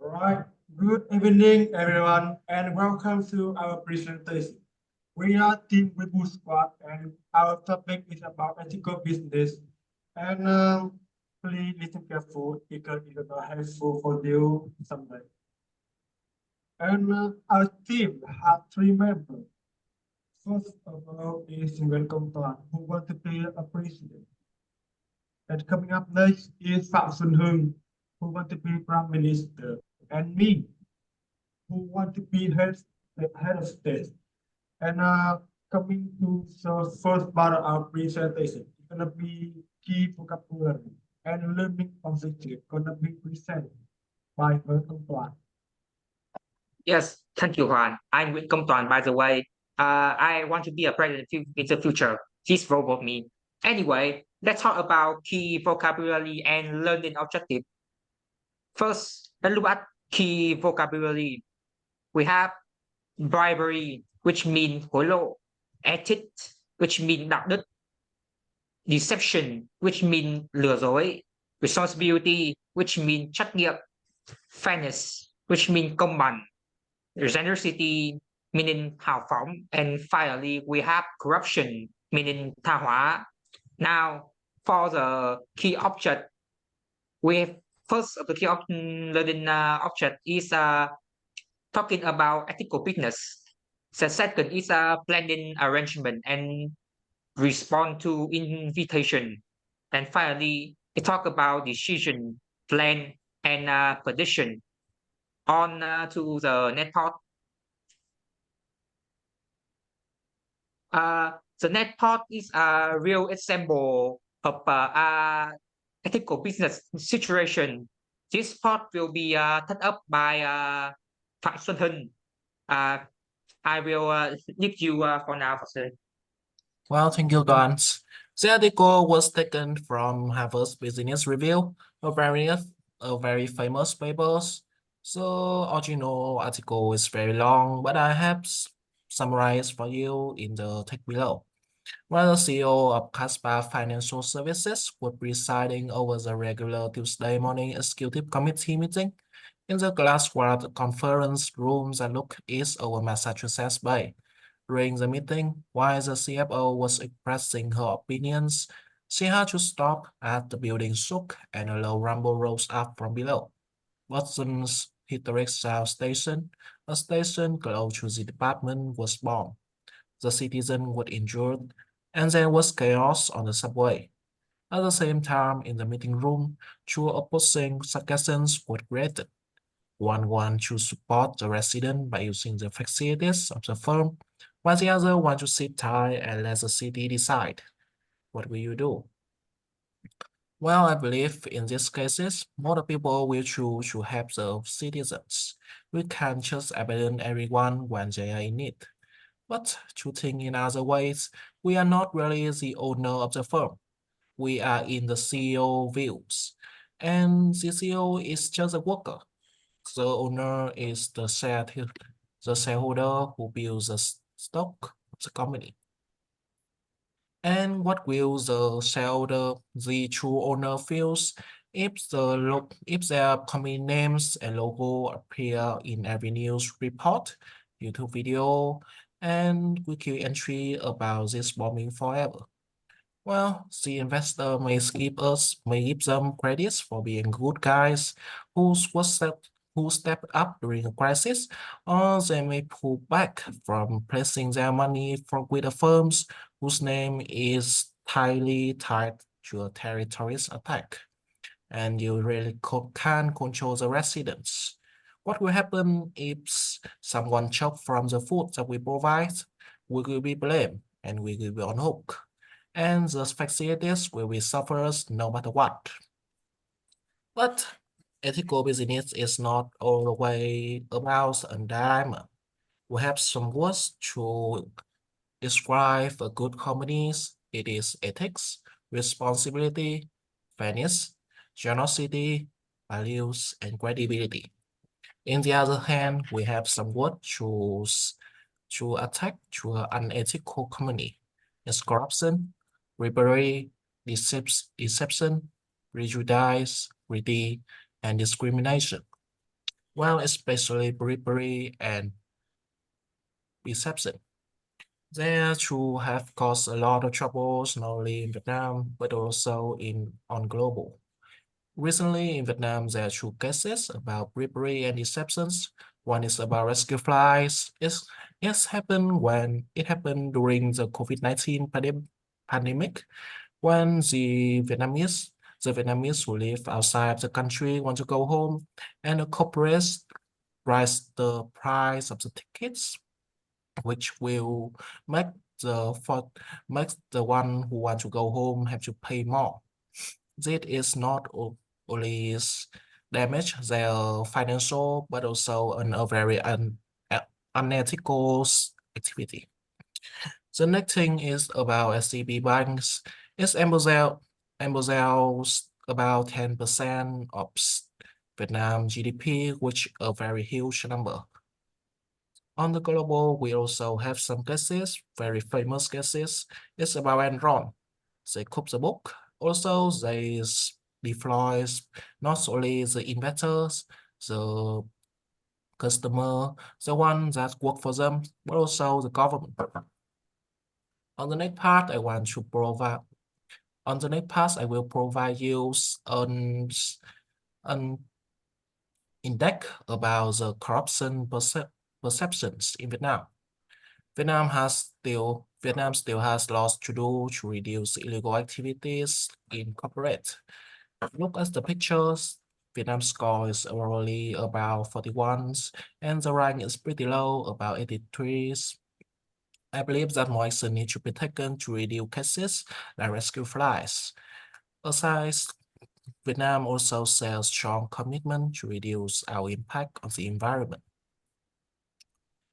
All right. Good evening, everyone, and welcome to our presentation. We are Team Weibo Squad, and our topic is about ethical business. And please listen careful because it will be helpful for you someday. And our team has three members. First of all is Welcome Toàn, who want to be a president. And coming up next is Phạm Xuân Hưng, who want to be prime minister, and me, who want to be head of state. And coming to the first part of our presentation, it's gonna be key vocabulary and learning objective gonna be presented by Welcome Toàn. Yes, thank you, Juan. I'm Nguyễn Công Toàn, by the way. I want to be a president in the future. Please vote for me. Anyway, let's talk about key vocabulary and learning objective. First, let's look at key vocabulary. We have bribery, which means hối lộ, ethics, which means đạo đức, deception, which means lừa dối, responsibility, which means trách nhiệm, fairness, which means công bằng, generosity, meaning hào phóng, and finally we have corruption, meaning tha hóa. Now, for the key object, we have first of the key learning object is talking about ethical business. The second is planning arrangement and respond to invitation. And finally, it talk about decision, plan, and prediction. On to the net part. The net part is a real example of ethical business situation. This part will be set up by Phạm Xuân Hưng. I will leave you for now, Phạm Xuân. Well, thank you, Don. The article was taken from Harvard Business Review, a very famous paper. So original article is very long, but I have summarized for you in the text below. While the CEO of Caspar Financial Services was presiding over the regular Tuesday morning executive committee meeting in the glass-walled conference room that looked east over Massachusetts Bay. During the meeting, while the CFO was expressing her opinions, she had to stop as the building shook and a low rumble rose up from below. Watson's Historic South Station, a station close to the department, was bombed. The citizens were injured, and there was chaos on the subway. At the same time, in the meeting room, two opposing suggestions were created. One wanted to support the resident by using the facilities of the firm, while the other wanted to sit tight and let the city decide. What will you do? Well, I believe in these cases, more people will choose to help the citizens. We can't just abandon everyone when they are in need. But to think in other ways, we are not really the owner of the firm. We are in the CEO views, and the CEO is just a worker. The owner is the shareholder who builds the stock of the company. And what will the shareholder, the true owner, feels if their company names and logo appear in every news report, YouTube video, and wiki entry about this bombing forever? Well, the investor may give them credits for being good guys who stepped up during a crisis, or they may pull back from placing their money with the firms whose name is tightly tied to a terrorist attack. And you really can't control the residents. What will happen if someone choke from the food that we provide? We will be blamed and we will be on hook. And the facilities will be sufferers no matter what. But ethical business is not all the way about a dilemma. We have some words to describe a good companies. It is ethics, responsibility, fairness, generosity, values, and credibility. In the other hand, we have some words to attack to an unethical company. It's corruption, bribery, deception, prejudice, greed, and discrimination. well, especially bribery and deception. They too have caused a lot of troubles not only in Vietnam but also on global. Recently in Vietnam, there are two cases about bribery and deceptions. One is about rescue flights. It happened during the COVID-19 pandemic when the Vietnamese who live outside the country want to go home, and the corporates raise the price of the tickets, which will make the for make the one who want to go home have to pay more. This is not only damage their financial but also a very unethical activity. The next thing is about SCB banks. It's embezzles about 10% of Vietnam GDP, which a very huge number. On the global, we also have some cases, very famous cases. It's about Enron. They cook the book. Also, they deploy not only the investors, the customer, the one that work for them, but also the government. On the next part, I will provide you an index about the corruption perceptions in Vietnam. Vietnam still has lots to do to reduce illegal activities in corporate. Look at the pictures. Vietnam's score is overall about 41, and the rank is pretty low, about 83. I believe that more action needs to be taken to reduce cases like rescue flights. Besides, Vietnam also shows strong commitment to reduce our impact on the environment.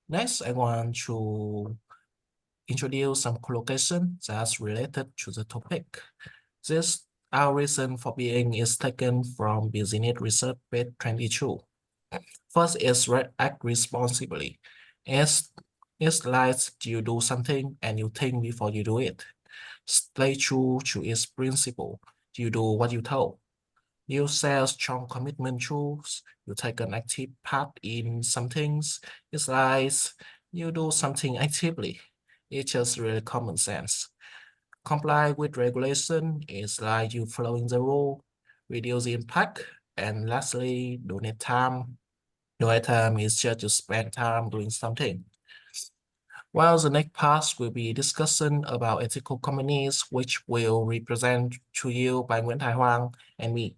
Next, I want to introduce some collocation that's related to the topic. Our reason for being is taken from Business Research page 22. First is act responsibly. It's like you do something and you think before you do it. Stay true to its principle. You do what you told. You share strong commitment rules. You take an active part in some things. It's like you do something actively. It's just really common sense. Comply with regulation is like you following the rule, reduce the impact, and lastly, donate time. Donate time is just to spend time doing something. While the next part will be discussion about ethical companies, which will represent to you by Nguyễn Thái Hoàng and me.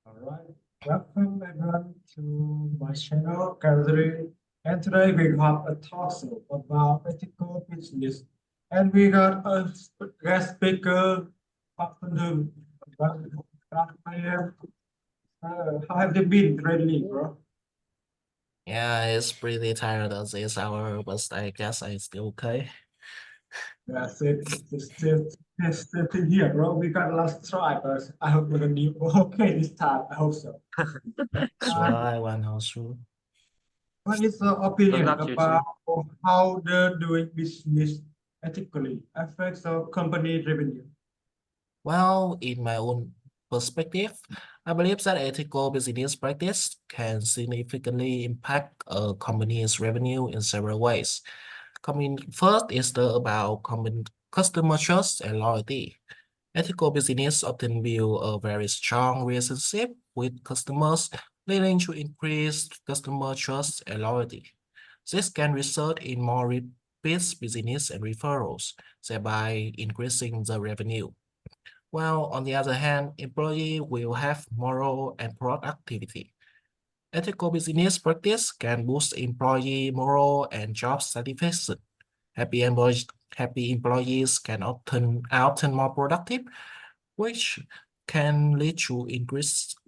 All right, welcome everyone to my channel, Gathering. And today we have a talk show about ethical business. And we got a guest speaker, afternoon. How have you been lately, bro? Yeah, it's pretty tired of this hour, but I guess I'm still okay. That's it. Still here, bro. We got last try, but I hope we're gonna do okay this time. I hope so. So I want also. What is the opinion love you too. about how the doing business ethically affects the company revenue? Well, in my own perspective, I believe that ethical business practice can significantly impact a company's revenue in several ways. First is about customer trust and loyalty. Ethical business often build a very strong relationship with customers, leading to increased customer trust and loyalty. This can result in more repeat business and referrals, thereby increasing the revenue. While on the other hand, employee will have moral and productivity. Ethical business practice can boost employee morale and job satisfaction. Happy employees can often more productive, which can lead to increased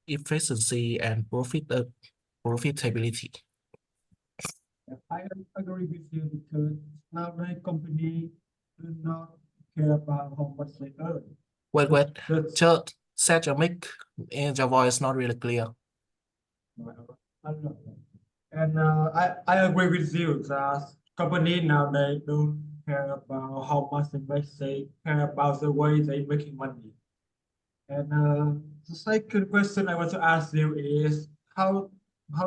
efficiency and profitability. I agree with you because nowadays company do not care about how much they earn. Wait, That's just set your mic and your voice is not really clear. And I agree with you that company nowadays don't care about how much they make, they care about the way they making money. And The second question I want to ask you is how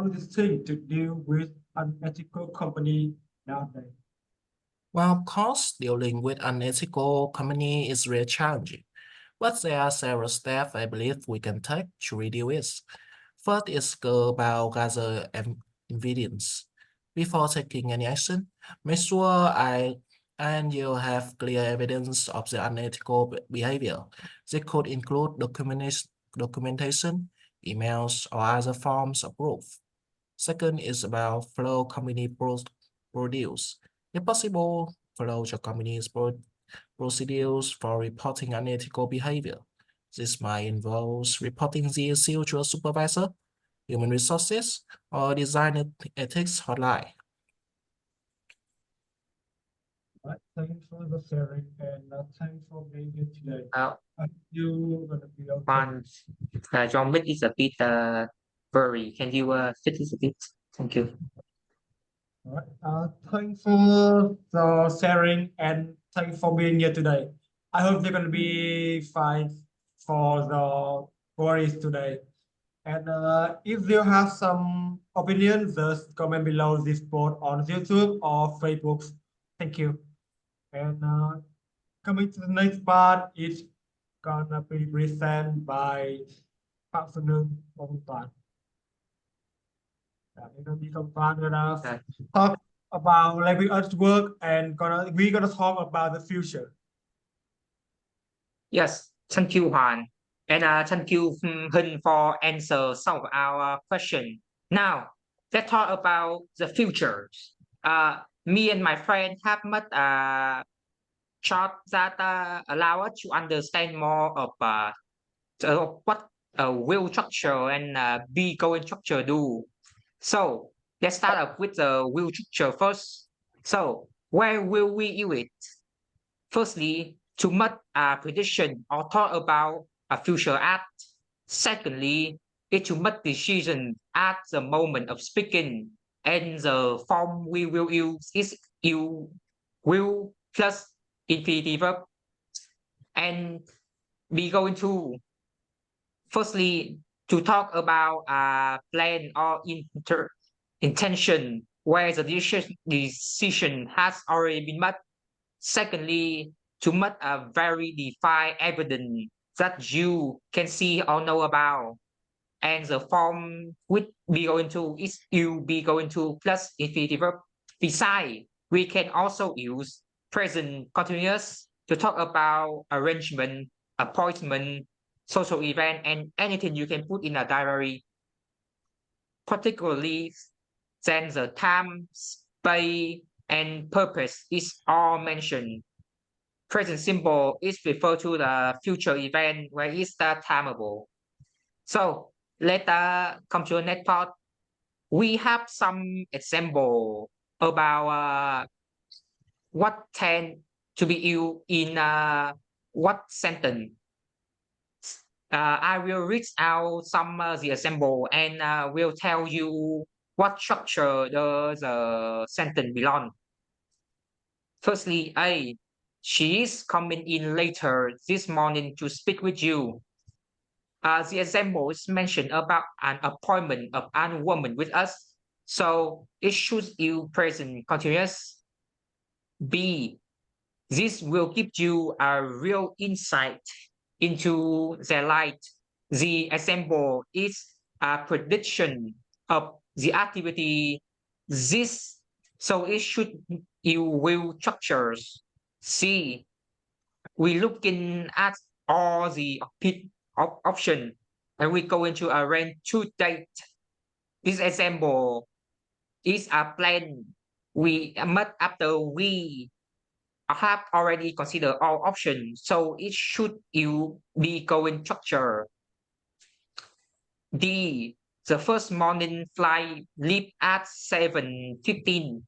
do you think to deal with unethical company nowadays? Well, of course, dealing with unethical company is really challenging, but there are several steps I believe we can take to reduce it. First is go about gather evidence. Before taking any action, make sure I and you have clear evidence of the unethical behavior. This could include documentation, emails, or other forms of proof. Second is about follow company produce. If possible, follow your company's procedures for reporting unethical behavior. This might involve reporting the issue to a supervisor, human resources, or design ethics hotline. Right, thanks for the sharing and thanks for being here today. Uh, You gonna be okay. Juan, your mic is a bit blurry. Can you fix it a bit? Thank you. All right. Thanks for the sharing and thanks for being here today. I hope you're gonna be fine for the worries today. And if you have some opinions, just comment below this post on YouTube or Facebook. Thank you. And coming to the next part, it's gonna be presented by Phạm Xuân Hương và Hùng Toán. Gonna Okay. talk about living earth work and we're gonna talk about the future. Yes, thank you, Juan. And thank you, Hun, for answer some of our question. Now, let's talk about the future. Me and my friend have met chart that allow us to understand more of what will structure and be going structure do. So let's start up with the will structure first. So where will we use it? Firstly, to make a prediction or talk about a future act. Secondly, is to make decision at the moment of speaking, and the form we will use is you will plus infinitive verb. And we going to firstly to talk about a plan or intention where the decision has already been made. Secondly, to make a very defined evidence that you can see or know about. And the form which be going to is you be going to plus infinitive verb. Besides, we can also use present continuous to talk about arrangement, appointment, social event, and anything you can put in a diary. Particularly, then the time, space, and purpose is all mentioned. Present simple is refer to the future event where it's the timeable. So let's come to the next part. We have some example about what tend to be used in what sentence. I will read out some the example and will tell you what structure the sentence belong. Firstly, A. She is coming in later this morning to speak with you. The example is mentioned about an appointment of a woman with us, so it should use present continuous. B. This will give you a real insight into their life. The example is a prediction of the activity. This, so it should you will structures. C. We looking at all the option and we go into a range to date. This example is a plan we made after we have already considered all options, so it should you be going structure. D. The first morning flight leave at 7:15.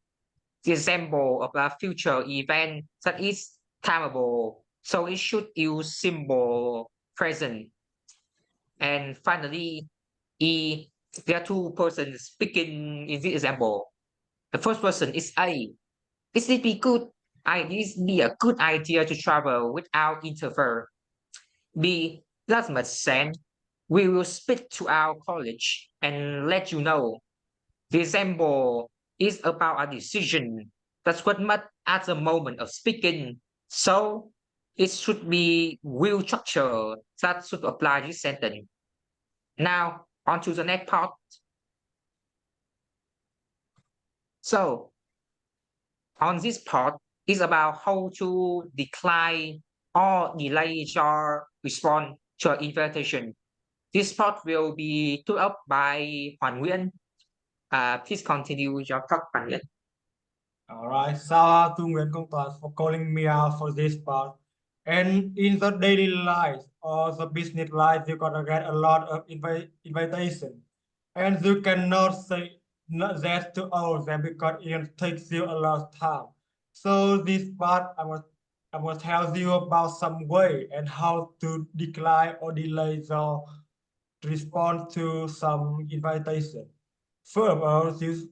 The example of a future event that is timeable, so it should use symbol present. And finally, E. There are two persons speaking in this example. The first person is A. Is it be good? This be a good idea to travel without interfere. B. That makes sense. we will speak to our college and let you know. December is about a decision that's what made at the moment of speaking. So it should be will structure that should apply this sentence. Now on to the next part. So on this part is about how to decline or delay your response to an invitation. This part will be put up by Hoàng Nguyễn. Please continue your talk, Hoàng Nguyễn. All right, shout out to Nguyen Công Toàn for calling me out for this part. And in the daily life or the business life, you're gonna get a lot of invitation, and you cannot say not that to all of them because it takes you a lot of time. So this part, I will tell you about some way and how to decline or delay the response to some invitation. First of all, this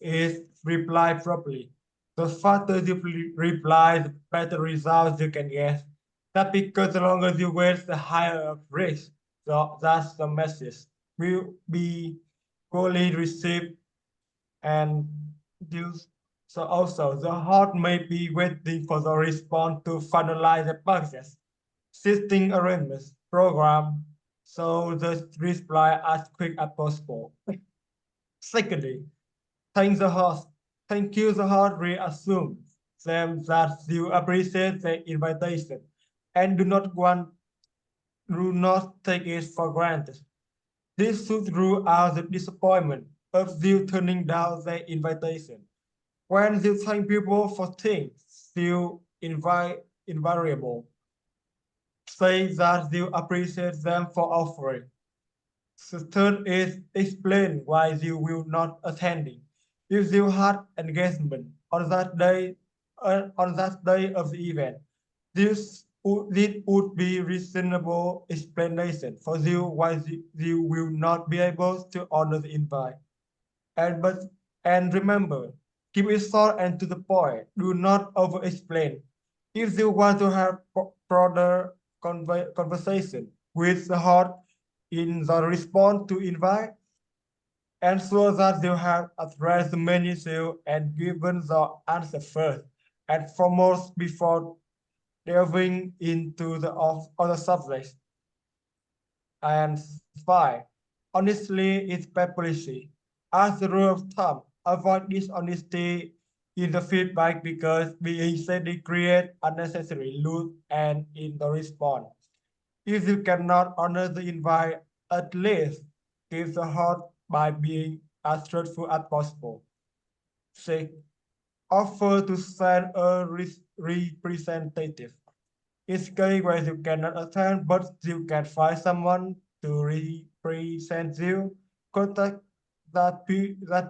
is reply properly. The faster you reply, the better results you can get. That's because the longer you wait, the higher risk. So that's the message. Will be poorly received and used. So also, the heart may be waiting for the response to finalize the process, system arrangements, program, so the reply as quick as possible. Secondly, thank you the heart reassumes them that you appreciate the invitation and do not take it for granted. This should rule out the disappointment of you turning down the invitation. When you thank people for things you invariable, say that you appreciate them for offering. The third is explain why you will not attending. If you had engagement on that day of the event, this would be reasonable explanation for you why you will not be able to honor the invite. And remember, keep it short and to the point. Do not over-explain. If you want to have broader conversation with the heart in the response to invite, ensure that you have addressed the main issue and given the answer first and foremost before delving into the other subjects. And 5. Honestly is bad policy. As a rule of thumb, avoid dishonesty in the feedback because being steady create unnecessary loop and in the response. If you cannot honor the invite, at least give the heart by being as truthful as possible. 6. Offer to send a representative. It's case where you cannot attend, but you can find someone to represent you. Contact that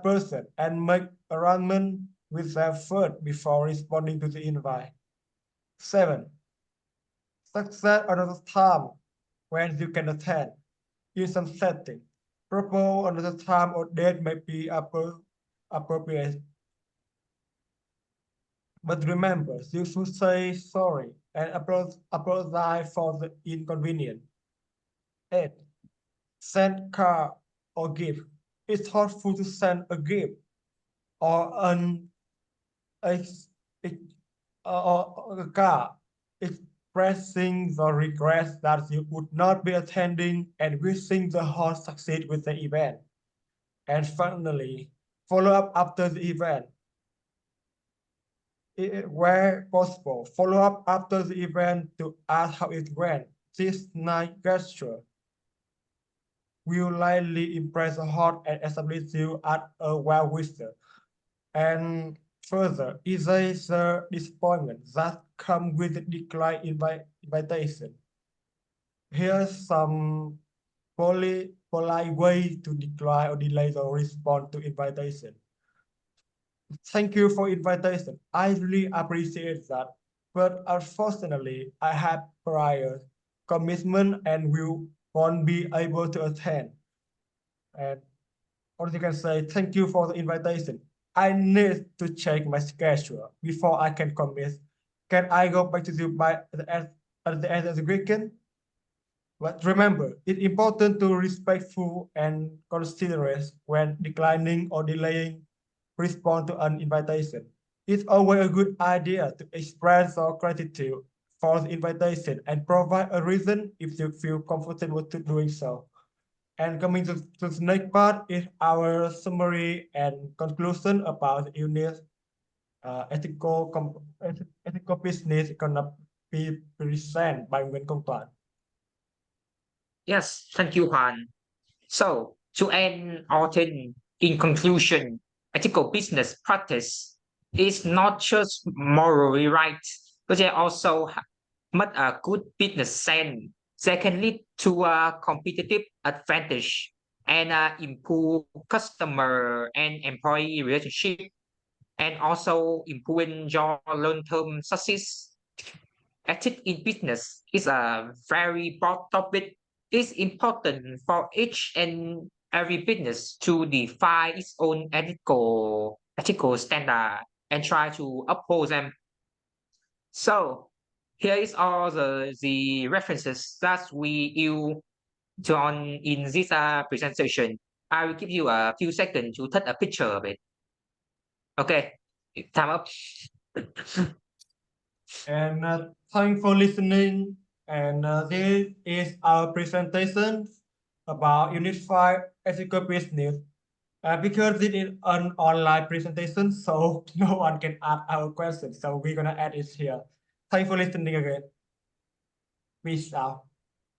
person and make arrangement with them first before responding to the invite. 7. Success another time when you can attend. In some setting, propose another time or date may be appropriate. But remember, you should say sorry and apologize for the inconvenience. 8. Send card or gift. It's thoughtful to send a gift or or a card expressing the regret that you would not be attending and wishing the host succeed with the event. And finally, follow up after the event. Where possible, follow up after the event to ask how it went. This nice gesture will likely impress the heart and establish you as a well-wisher. And further, erase the disappointment that comes with the decline invitation. Here's some polite way to decline or delay the response to invitation. Thank you for invitation. I really appreciate that. But unfortunately, I have prior commitment and won't be able to attend. And or you can say, thank you for the invitation. I need to check my schedule before I can commit. Can I go back to you by at the end of the weekend? But remember, it's important to respectful and considerate when declining or delaying respond to an invitation. It's always a good idea to express our gratitude for the invitation and provide a reason if you feel comfortable to doing so. And coming to the next part is our summary and conclusion about the unit ethical business gonna be presented by Nguyễn Công Toàn. Yes, thank you, Juan. So, to end our thing, in conclusion, ethical business practice is not just morally right, but they also must a good business sense. They can lead to a competitive advantage and improve customer and employee relationship, and also improving your long-term success. Ethics in business is a very broad topic. It's important for each and every business to define its own ethical standard and try to uphold them. So here is all the references that we use in this presentation. I will give you a few seconds to take a picture of it. Okay, time up. And thanks for listening. And this is our presentation about Unified Ethical Business. Because it is an online presentation, so no one can ask our questions. So we're gonna add it here. Thanks for listening again. Peace out.